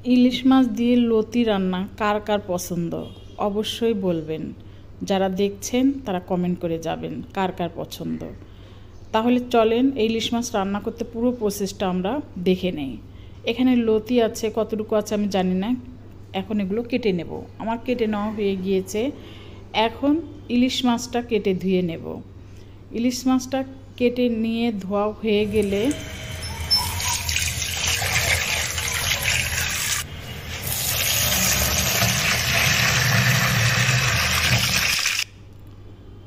ইলিশ মাছ দিয়ে লতি রান্না কার কার পছন্দ অবশ্যই বলবেন। যারা দেখছেন তারা কমেন্ট করে যাবেন কার কার পছন্দ। তাহলে চলেন এই ইলিশ মাছ রান্না করতে পুরো প্রসেসটা আমরা দেখে নেই। এখানে লতি আছে, কতটুকু আছে আমি জানি না। এখন এগুলো কেটে নেব। আমার কেটে নেওয়া হয়ে গিয়েছে। এখন ইলিশ মাছটা কেটে ধুয়ে নেব। ইলিশ মাছটা কেটে নিয়ে ধোয়া হয়ে গেলে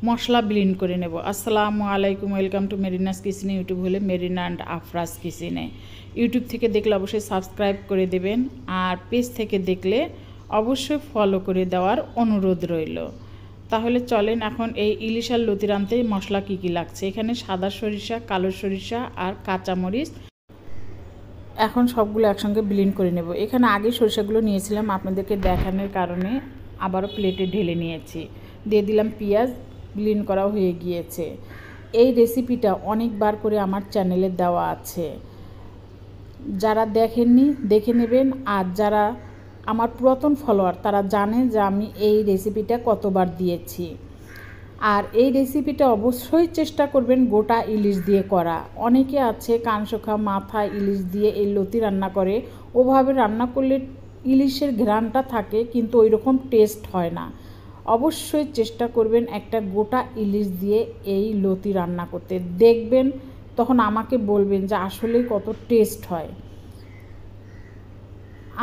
মশলা ব্লেন্ড করে নেব। আসসালামু আলাইকুম, ওয়েলকাম টু মেরিনাস কিচেনে। ইউটিউব হলে মেরিনা অ্যান্ড আফরাজ কিচেনে। ইউটিউব থেকে দেখলে অবশ্যই সাবস্ক্রাইব করে দেবেন, আর পেজ থেকে দেখলে অবশ্যই ফলো করে দেওয়ার অনুরোধ রইল। তাহলে চলেন এখন এই ইলিশ আর লতি রাঁধতে মশলা কী কী লাগছে। এখানে সাদা সরিষা, কালো সরিষা আর কাঁচামরিচ। এখন সবগুলো একসঙ্গে ব্লেন্ড করে নেব। এখানে আগে সরিষাগুলো নিয়েছিলাম, আপনাদেরকে দেখানোর কারণে আবারও প্লেটে ঢেলে নিয়েছি। দিয়ে দিলাম পেঁয়াজ, ব্লেন্ড করা হয়ে গিয়েছে। এই রেসিপিটা অনেকবার করে আমার চ্যানেলে দেওয়া আছে, যারা দেখেননি দেখে নেবেন। আর যারা আমার পুরাতন ফলোয়ার তারা জানে যে আমি এই রেসিপিটা কতবার দিয়েছি। আর এই রেসিপিটা অবশ্যই চেষ্টা করবেন গোটা ইলিশ দিয়ে করা। অনেকে আছে কানসোখা মাথা ইলিশ দিয়ে এই লতি রান্না করে, ওভাবে রান্না করলে ইলিশের ঘ্রাণটা থাকে কিন্তু ওই রকম টেস্ট হয় না। অবশ্যই চেষ্টা করবেন একটা গোটা ইলিশ দিয়ে এই লতি রান্না করতে, দেখবেন তখন আমাকে বলবেন যে আসলেই কত টেস্ট হয়।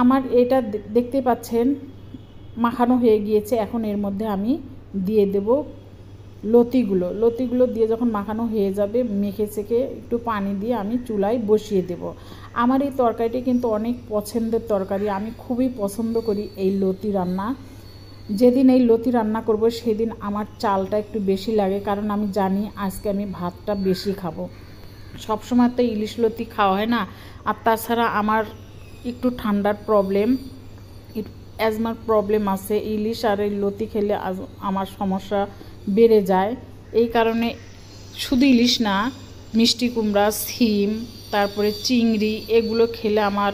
আমার এটা দেখতে পাচ্ছেন মাখানো হয়ে গিয়েছে। এখন এর মধ্যে আমি দিয়ে দেব লতিগুলো দিয়ে যখন মাখানো হয়ে যাবে, মেখে চেখে একটু পানি দিয়ে আমি চুলায় বসিয়ে দেব। আমার এই তরকারিটি কিন্তু অনেক পছন্দের তরকারি, আমি খুবই পছন্দ করি এই লতি রান্না। যেদিন এই লতি রান্না করব সেদিন আমার চালটা একটু বেশি লাগে, কারণ আমি জানি আজকে আমি ভাতটা বেশি খাবো। সবসময় তো ইলিশ লতি খাওয়া হয় না। আর তাছাড়া আমার একটু ঠান্ডার প্রবলেম, অ্যাজমার প্রবলেম আছে। ইলিশ আর এই লতি খেলে আমার সমস্যা বেড়ে যায়। এই কারণে শুধু ইলিশ না, মিষ্টি কুমড়া, শিম, তারপরে চিংড়ি, এগুলো খেলে আমার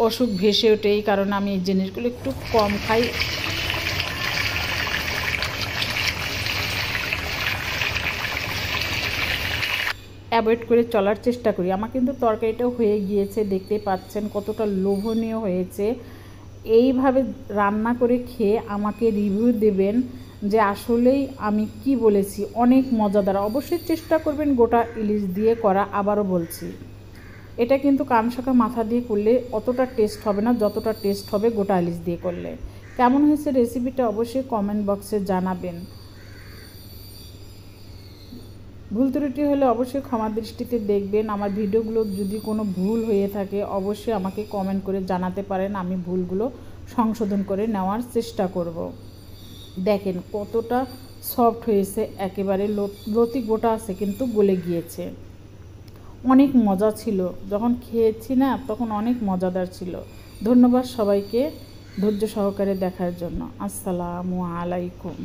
অসুখ ভেসে ওঠে। এই কারণে আমি এই জিনিসগুলো একটু কম খাই। অ্যাভয়েড করে চলার চেষ্টা করি। আমার কিন্তু তরকারিটাও হয়ে গিয়েছে, দেখতেই পাচ্ছেন কতটা লোভনীয় হয়েছে। এইভাবে রান্না করে খেয়ে আমাকে রিভিউ দেবেন যে আসলেই আমি কি বলেছি, অনেক মজাদার। অবশ্যই চেষ্টা করবেন গোটা ইলিশ দিয়ে করা। আবারও বলছি, এটা কিন্তু কানসোখা মাথা দিয়ে করলে অতটা টেস্ট হবে না যতটা টেস্ট হবে গোটা ইলিশ দিয়ে করলে। কেমন হয়েছে রেসিপিটা অবশ্যই কমেন্ট বক্সে জানাবেন। ভুল ত্রুটি হলে অবশ্যই ক্ষমা দৃষ্টিতে দেখবেন। আমার ভিডিওগুলো যদি কোনো ভুল হয়ে থাকে অবশ্যই আমাকে কমেন্ট করে জানাতে পারেন, আমি ভুলগুলো সংশোধন করে নেওয়ার চেষ্টা করব। দেখেন কতটা সফট হয়েছে, একেবারে লতি গোটা আছে কিন্তু গলে গিয়েছে। অনেক মজা ছিল, যখন খেয়েছি না তখন অনেক মজাদার ছিল। ধন্যবাদ সবাইকে ধৈর্য সহকারে দেখার জন্য। আসসালামু আলাইকুম।